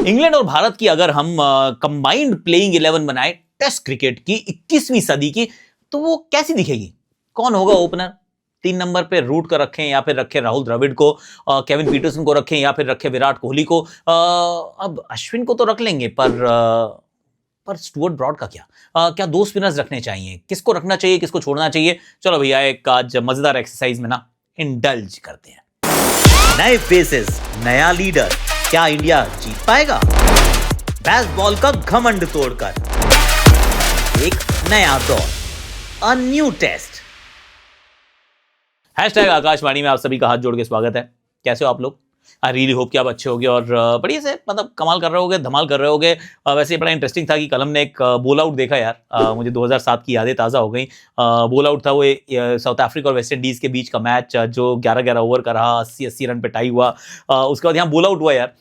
England और भारत की अगर हम कंबाइंड प्लेइंग 11 बनाए टेस्ट क्रिकेट की 21वीं सदी की, तो वो कैसी दिखेगी? कौन होगा ओपनर? 3 नंबर पे रूट कर रखें या फिर रखें राहुल द्रविड़ को, केविन पीटरसन को रखें या फिर रखें विराट कोहली को। अब अश्विन को तो रख लेंगे, पर स्टुअर्ट ब्रॉड का क्या? क्या 2 स्पिनर्स रखने चाहिए? किसको रखना चाहिए, किसको छोड़ना चाहिए? चलो भैया, एक आज मजेदार एक्सरसाइज में ना इंडल्ज करते हैं। नए फेसेस, नया लीडर, क्या इंडिया जीत पाएगा? बेसबॉल का घमंड तोड़कर एक नया दौर, a new taste. Hashtag Akashvani में आप सभी का हाथ जोड़ के स्वागत है। कैसे हो आप लोग? आई रियली होप कि आप अच्छे होगे और बढ़िया से मतलब कमाल कर रहे होगे, धमाल कर रहे होगे। वैसे बड़ा इंटरेस्टिंग था कि कल हमने एक बोल आउट देखा यार। मुझे 2007 की यादें ताज़ा हो गई। बोल आउट था वो साउथ अफ्रीका और वेस्ट इंडीज़ के बीच का मैच, जो 11-11 ओवर का रहा, 80-80 रन पे टाई हुआ। उसके बाद यहाँ बोल आउट हुआ यार।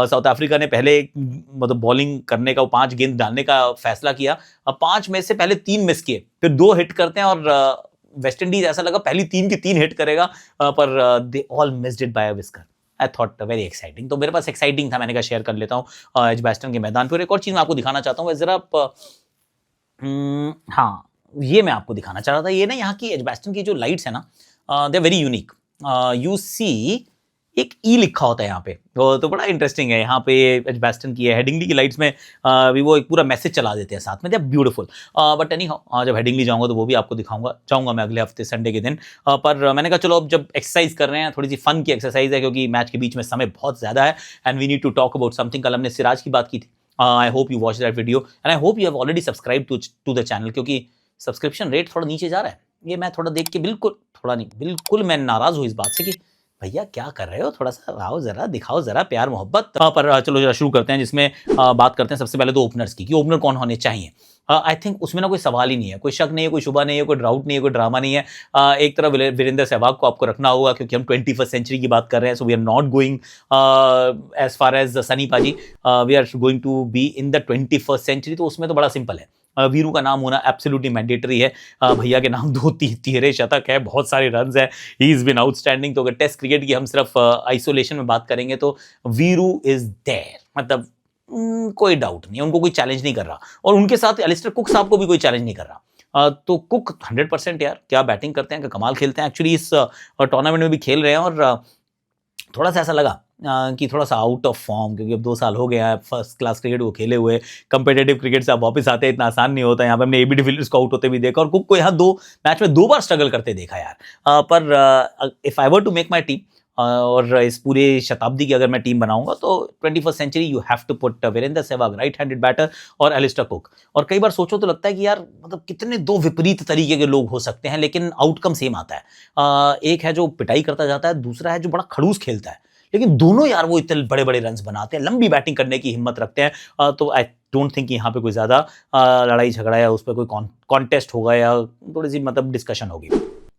साउथ अफ्रीका ने पहले मतलब बॉलिंग करने का, 5 गेंद डालने का फैसला किया। 5 में से पहले 3 मिस किए, फिर 2 हिट करते हैं और वेस्ट इंडीज ऐसा लगा पहली 3 की 3 हिट करेगा, पर they all missed it by a whisker. I thought very exciting. तो मेरे पास एक्साइटिंग था, मैंने कहा शेयर कर लेता हूँ एजबैस्टन के मैदान पर। एक और चीज़ मैं आपको दिखाना चाहता हूँ जरा। हाँ, ये मैं आपको दिखाना चाह रहा था। ये ना यहाँ की एजबैस्टन की जो लाइट्स है ना, they are very unique. You see एक ई लिखा होता है यहाँ पे, तो बड़ा इंटरेस्टिंग है। यहाँ पे एजबैस्टन की है, हेडिंगली की लाइट्स में भी वो एक पूरा मैसेज चला देते हैं साथ में। They are beautiful. But anyhow, जब हेडिंगली जाऊंगा तो वो भी आपको दिखाऊंगा, चाहूंगा मैं अगले हफ्ते संडे के दिन। पर मैंने कहा चलो अब जब एक्सरसाइज कर रहे हैं, थोड़ी सी फन की एक्सरसाइज है, क्योंकि मैच के बीच में समय बहुत ज़्यादा है and we need to talk about something. कल हमने सिराज की बात की थी। I hope you watch that video and I hope you have already subscribe to the channel, क्योंकि सब्सक्रिप्शन रेट थोड़ा नीचे जा रहा है। ये मैं थोड़ा देख के बिल्कुल मैं नाराज हूँ इस बात से कि भैया क्या कर रहे हो, थोड़ा सा आओ जरा, दिखाओ जरा प्यार मोहब्बत। पर चलो जरा शुरू करते हैं, जिसमें बात करते हैं सबसे पहले तो ओपनर्स की, कि ओपनर कौन होने चाहिए। आई थिंक उसमें ना कोई सवाल ही नहीं है, कोई शक नहीं है, कोई शुबा नहीं है, कोई डाउट नहीं है, कोई ड्रामा नहीं है। एक तरफ वीरेंद्र सहवाग को आपको रखना होगा, क्योंकि हम 21st सेंचुरी की बात कर रहे हैं। So we are not going as far as Sunny paaji, we are going to be in the 21st century. तो उसमें तो बड़ा सिंपल है, वीरू का नाम होना एब्सोल्युटली मैंडेटरी है। भैया के नाम 2 तिहरे शतक है, बहुत सारे रन्स है, ही इज बीन आउटस्टैंडिंग। तो अगर टेस्ट क्रिकेट की हम सिर्फ आइसोलेशन में बात करेंगे तो वीरू इज देयर, मतलब कोई डाउट नहीं, उनको कोई चैलेंज नहीं कर रहा। और उनके साथ एलिस्टर कुक साहब को भी कोई चैलेंज नहीं कर रहा। तो कुक 100% यार, क्या बैटिंग करते हैं, क्या कमाल खेलते हैं। एक्चुअली इस टूर्नामेंट में भी खेल रहे हैं और थोड़ा सा ऐसा लगा कि थोड़ा सा आउट ऑफ फॉर्म, क्योंकि अब 2 साल हो गया है फर्स्ट क्लास क्रिकेट को खेले हुए। कंपेटिटिव क्रिकेट से आप वापस आते हैं, इतना आसान नहीं होता। यहाँ पे हमने एबी डिविलियर्स को आउट होते भी देखा और कुक को यहाँ 2 मैच में 2 बार स्ट्रगल करते देखा यार। पर if I were to make my team, और इस पूरे शताब्दी की अगर मैं टीम बनाऊंगा, तो 21st century you have to put Virender Sehwag, right handed batter, और एलिस्टर कुक। और कई बार सोचो तो लगता है कि यार मतलब कितने 2 विपरीत तरीके के लोग हो सकते हैं, लेकिन आउटकम सेम आता है। एक है जो पिटाई करता जाता है, दूसरा है जो बड़ा खड़ूस खेलता है, लेकिन दोनों यार वो इतने बड़े बड़े रन्स बनाते हैं, लंबी बैटिंग करने की हिम्मत रखते हैं। तो आई डोंट थिंक यहाँ पे कोई ज़्यादा लड़ाई झगड़ा या उस पर कोई कॉन्टेस्ट होगा या थोड़ी सी मतलब डिस्कशन होगी।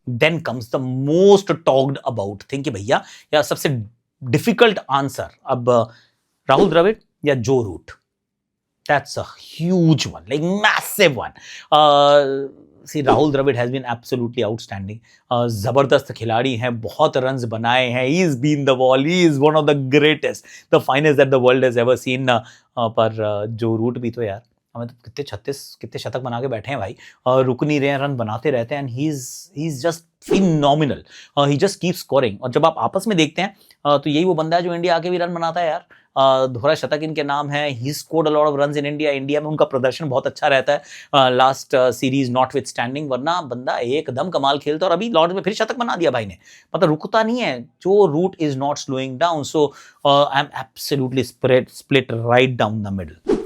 Then comes the most talked about thing, कि भैया या सबसे डिफिकल्ट आंसर अब राहुल द्रविड़ या जो root. That's a huge one, like massive one. See, Rahul Dravid has been absolutely outstanding. जबरदस्त खिलाड़ी हैं, बहुत रन्स बनाए हैं. He's been the wall. He is one of the greatest, the finest that the world has ever seen. पर जो root भी तो यार, हमें तो कितने शतक बना के बैठे हैं भाई, रुक नहीं रहे हैं, रन बनाते रहते हैं. He is just phenomenal. He just keep scoring. और जब आप आपस में देखते हैं तो यही वो बंदा है जो इंडिया आके भी रन बनाता है यार. दोहरा शतक इनके नाम है. He scored a lot of runs in India. India में उनका प्रदर्शन बहुत अच्छा रहता है last series not with standing, वरना बंदा एकदम कमाल खेलता है. और अभी लॉर्ड्स में फिर शतक बना दिया भाई ने, मतलब रुकता नहीं है. Joe Root is not slowing down. So I am absolutely split right down the middle.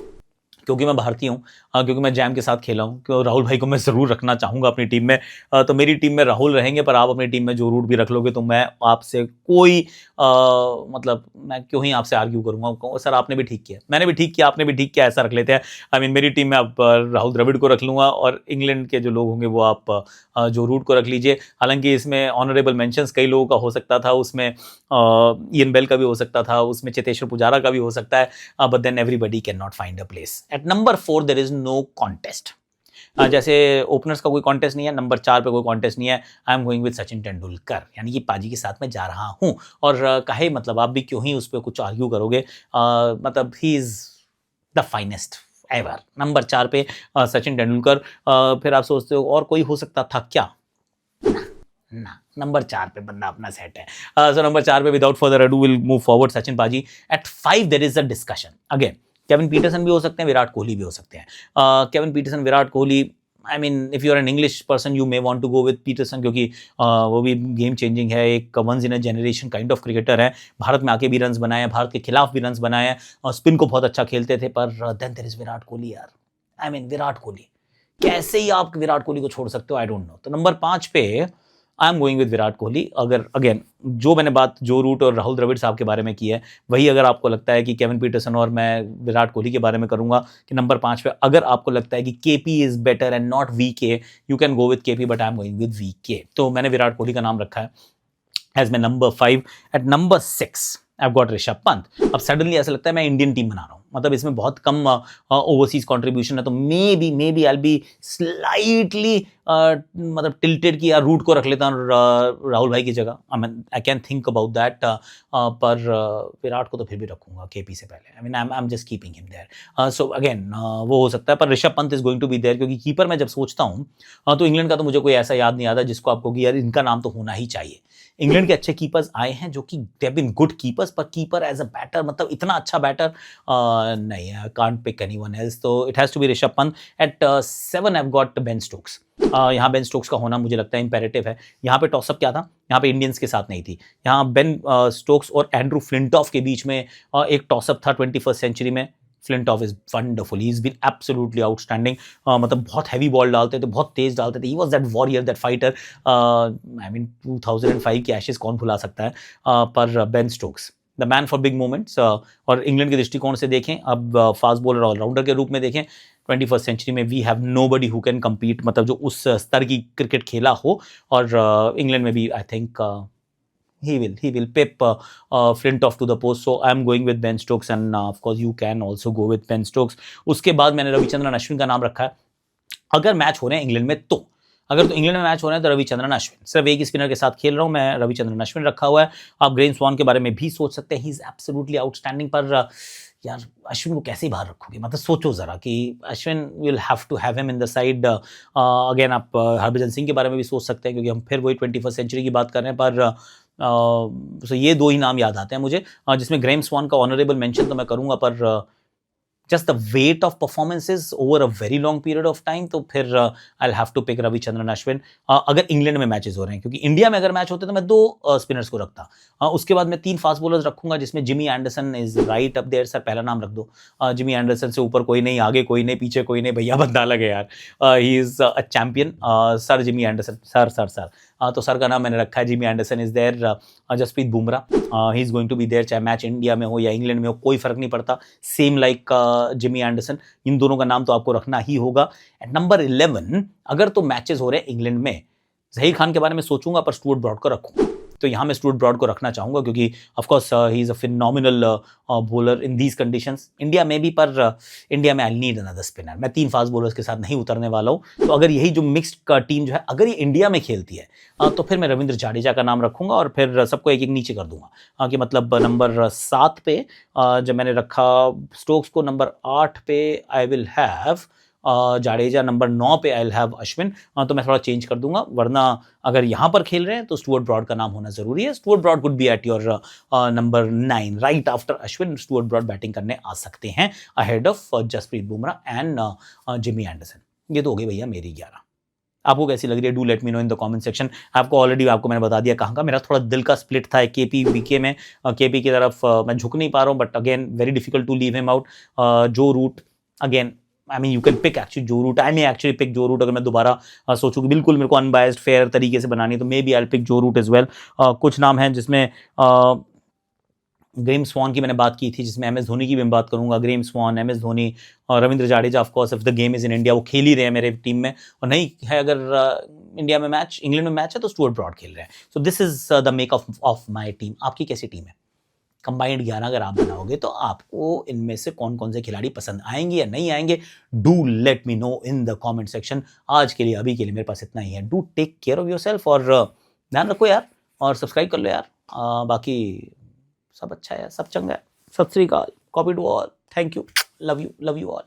क्योंकि मैं भारतीय हूँ, क्योंकि मैं जैम के साथ खेला हूँ, क्योंकि राहुल भाई को मैं ज़रूर रखना चाहूँगा अपनी टीम में. तो मेरी टीम में राहुल रहेंगे, पर आप अपनी टीम में जो रूट भी रख लोगे तो मैं आपसे कोई मतलब मैं क्यों ही आपसे आर्ग्यू करूँगा. सर आपने भी ठीक किया, मैंने भी ठीक किया, आपने भी ठीक किया, ऐसा रख लेते हैं. आई मीन मेरी टीम में अब राहुल द्रविड़ को रख लूँगा और इंग्लैंड के जो लोग होंगे वो आप जो रूट को रख लीजिए. हालांकि इसमें ऑनरेबल मेंशंस कई लोगों का हो सकता था, उसमें इयन बेल का भी हो सकता था, उसमें चेतेश्वर पुजारा का भी हो सकता है, but then everybody can not find a place. At number 4 there is no contest. जैसे ओपनर्स का कोई कॉन्टेस्ट नहीं है, नंबर 4 पे कोई कॉन्टेस्ट नहीं है, आई am going with Sachin Tendulkar, यानी कि पाजी के साथ मैं जा रहा हूँ। और कहे मतलब आप भी क्यों ही उस पर कुछ आर्ग्यू करोगे, मतलब he is the finest ever. Number 4 पे सचिन तेंदुलकर। फिर आप सोचते हो और कोई हो सकता था क्या? ना, नंबर 4 पे बंदा अपना सेट है। सो नंबर 4 पे without further ado will move forward Sachin paaji. At 5 there is a discussion again, Kevin Pietersen भी हो सकते हैं, विराट कोहली भी हो सकते हैं। Kevin Pietersen, Virat Kohli, I mean if you are an English person you may want to go with Pietersen, क्योंकि वो भी गेम चेंजिंग है, एक once in a generation kind of cricketer है। भारत में आके भी रन्स बनाए हैं, भारत के खिलाफ भी रन्स बनाए हैं, और स्पिन को बहुत अच्छा खेलते थे। पर then there is Virat Kohli यार, आई मीन विराट कोहली, कैसे ही आप विराट कोहली को छोड़ सकते हो, आई डोंट नो। तो नंबर 5 पे आई am going with Virat Kohli. अगर अगेन जो मैंने बात जो रूट और राहुल द्रविड़ साहब के बारे में की है, वही अगर आपको लगता है कि केविन पीटरसन और मैं विराट कोहली के बारे में करूंगा कि नंबर 5 पे अगर आपको लगता है कि KP is better and not VK, you can go with KP, but I am going with VK. तो मैंने विराट कोहली का नाम रखा है as my number 5। At number 6 I got Rishabh Pant. अब सडनली ऐसा लगता है मैं इंडियन टीम बना रहा हूँ, मतलब इसमें बहुत कम ओवरसीज कंट्रीब्यूशन है, तो may be I be slightly मतलब टिल्टेड की यार रूट को रख लेता हूँ राहुल भाई की जगह। I can think about that, पर विराट को तो फिर भी रखूंगा केपी से पहले। I mean I am just keeping him there. So again वो हो सकता है, पर Rishabh Pant is going to be there, क्योंकि कीपर मैं जब सोचता हूँ तो इंग्लैंड का तो मुझे कोई ऐसा याद नहीं आता जिसको आपको कि यार इनका नाम तो होना ही चाहिए। इंग्लैंड के अच्छे कीपर्स आए हैं जो कि they have been good keepers, पर कीपर एज अ बैटर, मतलब इतना अच्छा बैटर नहीं है, कांट पिक एनीवन एल्स, तो it has to be Rishabh Pant. At 7 I have got Ben Stokes. यहाँ बेन स्टोक्स का होना मुझे लगता है इंपेरेटिव है। यहाँ पे टॉसअप क्या था, यहाँ पे इंडियंस के साथ नहीं थी, यहाँ बेन स्टोक्स और एंड्रू फ्लिंटॉफ के बीच में एक टॉसअप था 21st सेंचुरी में। Flintoff is wonderful, he is been absolutely outstanding, मतलब बहुत हैवी बॉल डालते थे, बहुत तेज डालते थे, he was that warrior, that fighter. I mean 2005 की एशेज कौन भुला सकता है, पर Ben Stokes the man for big moments. और इंग्लैंड के दृष्टिकोण से देखें, अब फास्ट बॉलर ऑलराउंडर के रूप में देखें, 21st सेंचुरी में we have nobody who can compete, मतलब जो उस स्तर की क्रिकेट खेला हो। और इंग्लैंड में भी I think he will pip Flintoff to the post, so I am going with Ben Stokes, and of course you can also go with Ben Stokes. उसके बाद मैंने रविचंद्रन अश्विन का नाम रखा है। अगर मैच हो रहे हैं इंग्लैंड में, तो अगर तो इंग्लैंड में मैच हो रहे हैं तो रविचंद्रन अश्विन, सिर्फ एक स्पिनर के साथ खेल रहा हूं मैं, रविचंद्रन अश्विन रखा हुआ है। आप ग्रेम स्वान के बारे में भी सोच सकते हैं, ही इज एब्सोल्युटली आउटस्टैंडिंग, पर यार अश्विन को कैसे बाहर रखोगे, मतलब सोचो जरा कि Ashwin will have to have him in the side. Again आप हरभजन सिंह के बारे में भी सोच सकते हैं, क्योंकि हम फिर वही 21st सेंचुरी की बात कर रहे हैं, पर तो ये 2 ही नाम याद आते हैं मुझे, जिसमें ग्रेम स्वान का ऑनरेबल मेंशन तो मैं करूंगा, पर just the weight of performances over a very long period of time, तो फिर I'll have to pick Ravichandran Ashwin. अगर इंग्लैंड में मैचेस हो रहे हैं, क्योंकि इंडिया में अगर मैच होते तो मैं 2 स्पिनर्स को रखता। उसके बाद मैं 3 फास्ट बॉलर्स रखूंगा, जिसमें Jimmy Anderson is right up there. Sir पहला नाम रख दो, जिमी एंडरसन से ऊपर कोई नहीं, आगे कोई नहीं, पीछे कोई नहीं, भैया बंदा लगे यार, he is a champion, sir Jimmy Anderson, sir. तो सर का नाम मैंने रखा है, Jimmy Anderson is there. Jasprit Bumrah, he is going to be there, चाहे मैच इंडिया में हो या इंग्लैंड में हो, कोई फर्क नहीं पड़ता, सेम लाइक जिमी एंडरसन, इन दोनों का नाम तो आपको रखना ही होगा। एट नंबर 11 अगर तो मैचेस हो रहे हैं इंग्लैंड में, जहीर खान के बारे में सोचूंगा, पर स्टुअर्ट ब्रॉड को रखूंगा। तो यहाँ मैं स्टुअर्ट ब्रॉड को रखना चाहूंगा, क्योंकि of course he is a phenomenal bowler in these conditions. India में भी, पर इंडिया में आई नीड अनदर स्पिनर, मैं 3 फास्ट बॉलर्स के साथ नहीं उतरने वाला हूँ। तो अगर यही जो मिक्स्ड का टीम जो है, अगर ये इंडिया में खेलती है, तो फिर मैं रविंद्र जाडेजा का नाम रखूंगा, और फिर सबको एक एक नीचे कर दूंगा, कि मतलब नंबर 7 पे जब मैंने रखा स्टोक्स को, नंबर 8 पे I will have Jadeja, number 9 पे आई विल हैव अश्विन। तो मैं थोड़ा चेंज कर दूंगा, वरना अगर यहाँ पर खेल रहे हैं तो स्टुअर्ट ब्रॉड का नाम होना जरूरी है। Stuart Broad could be at your number 9 right after Ashwin. Stuart Broad batting करने आ सकते हैं ahead of Jasprit Bumrah and Jimmy Anderson. ये तो हो गई भैया मेरी 11। आपको कैसी लग रही है, do let me know in the comment section. आपको मैंने बता दिया कहाँ का मेरा थोड़ा दिल का स्प्लिट था केपी वीके में। केपी की तरफ मैं झुक नहीं पा रहा हूँ, but again very difficult to leave him out. Joe Root again, I mean you can pick actually Joe Root, I may actually pick Joe Root. अगर मैं दोबारा सोचूं कि बिल्कुल मेरे को अनबायस्ड फेयर तरीके से बनानी है, तो may be I pick Joe root as well. कुछ नाम हैं जिसमें ग्रेम स्वान की मैंने बात की थी, जिसमें एम एस धोनी की भी मैं बात करूंगा। ग्रेम स्वान, एम एस धोनी और Ravindra Jadeja, of course if the game is in India, वो खेल ही रहे हैं मेरे टीम में, और नहीं है अगर इंडिया में मैच, इंग्लैंड में मैच है, तो स्टुअर्ट ब्रॉड खेल रहे हैं। So this is the make of my team. आपकी कैसी टीम है? कंबाइंड 11 अगर आप बनाओगे तो आपको इनमें से कौन कौन से खिलाड़ी पसंद आएंगे या नहीं आएंगे, do let me know in the comment section. आज के लिए, अभी के लिए मेरे पास इतना ही है। Do take care of yourself और ध्यान रखो यार, और सब्सक्राइब कर लो यार। बाकी सब अच्छा है, सब चंगा है। सत श्री अकाल, copy to all, thank you, love you all.